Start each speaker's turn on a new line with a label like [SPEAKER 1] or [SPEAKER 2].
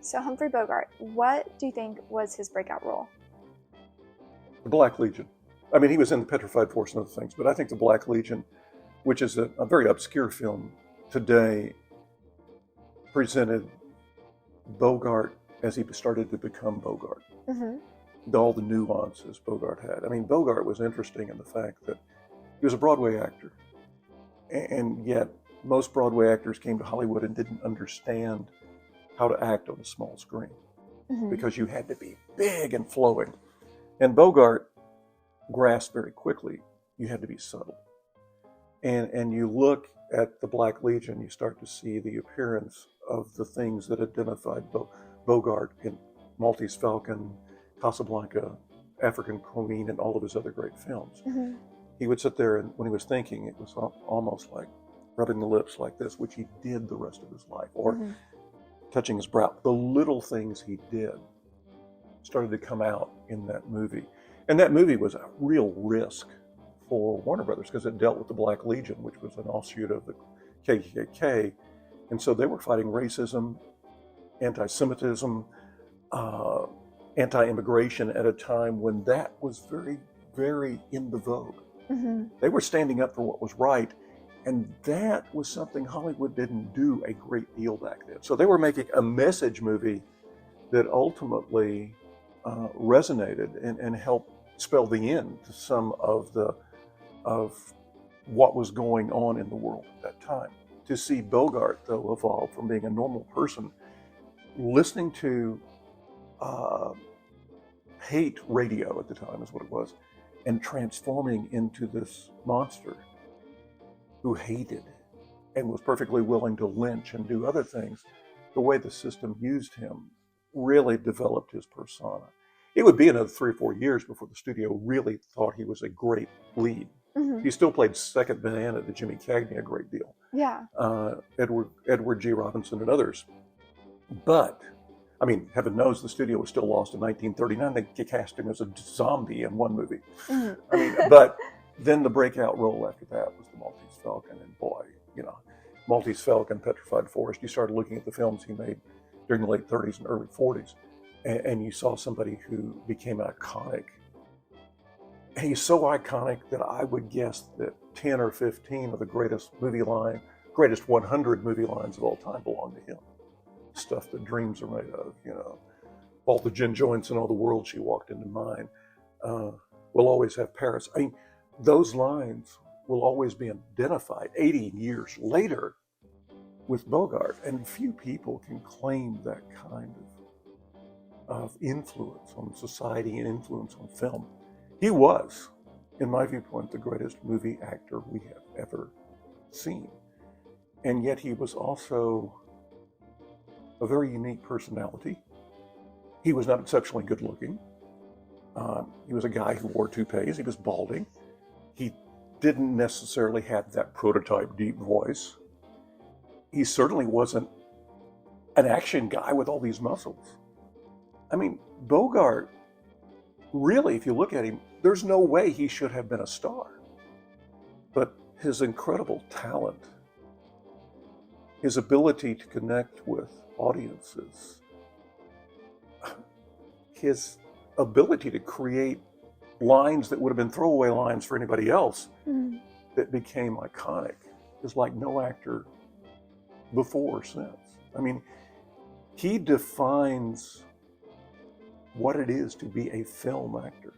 [SPEAKER 1] So Humphrey Bogart, what do you think was his breakout role?
[SPEAKER 2] The Black Legion. I mean, he was in the Petrified Force and other things, but I think the Black Legion, which is a very obscure film today, presented Bogart as he started to become Bogart. All the nuances Bogart had. I mean, Bogart was interesting in the fact that he was a Broadway actor, and yet most Broadway actors came to Hollywood and didn't understand how to act on a small screen because you had to be big and flowing. And Bogart grasped very quickly you had to be subtle. And you look at the Black Legion, you start to see the appearance of the things that identified Bogart in Maltese Falcon, Casablanca, African Queen, and all of his other great films. He would sit there and when he was thinking, it was almost like rubbing the lips like this, which he did the rest of his life, or touching his brow. The little things he did started to come out in that movie. And that movie was a real risk for Warner Brothers because it dealt with the Black Legion, which was an offshoot of the KKK. And so they were fighting racism, anti-Semitism, anti-immigration at a time when that was very, very in the vogue. They were standing up for what was right, and that was something Hollywood didn't do a great deal back then. So they were making a message movie that ultimately resonated and helped spell the end to some of what was going on in the world at that time. To see Bogart, though, evolve from being a normal person, listening to hate radio at the time is what it was, and transforming into this monster who hated and was perfectly willing to lynch and do other things. The way the system used him really developed his persona. It would be another 3 or 4 years before the studio really thought he was a great lead. He still played second banana to Jimmy Cagney a great deal. Edward G. Robinson and others. But, I mean, heaven knows the studio was still lost in 1939. They cast him as a zombie in one movie. I mean, but then the breakout role after that was the Maltese Falcon. And boy, you know, Maltese Falcon, Petrified Forest, you started looking at the films he made during the late 30s and early 40s. And you saw somebody who became iconic. And he's so iconic that I would guess that 10 or 15 of the greatest 100 movie lines of all time belong to him. Stuff that dreams are made of, you know. All the gin joints and all the world she walked into mine. We'll always have Paris. I mean, those lines will always be identified 80 years later with Bogart. And few people can claim that kind of influence on society and influence on film. He was, in my viewpoint, the greatest movie actor we have ever seen. And yet he was also a very unique personality. He was not exceptionally good looking. He was a guy who wore toupees. He was balding. He didn't necessarily have that prototype deep voice. He certainly wasn't an action guy with all these muscles. I mean, Bogart, really, if you look at him, there's no way he should have been a star. But his incredible talent, his ability to connect with audiences, his ability to create lines that would have been throwaway lines for anybody else that became iconic is like no actor before or since. I mean, he defines what it is to be a film actor.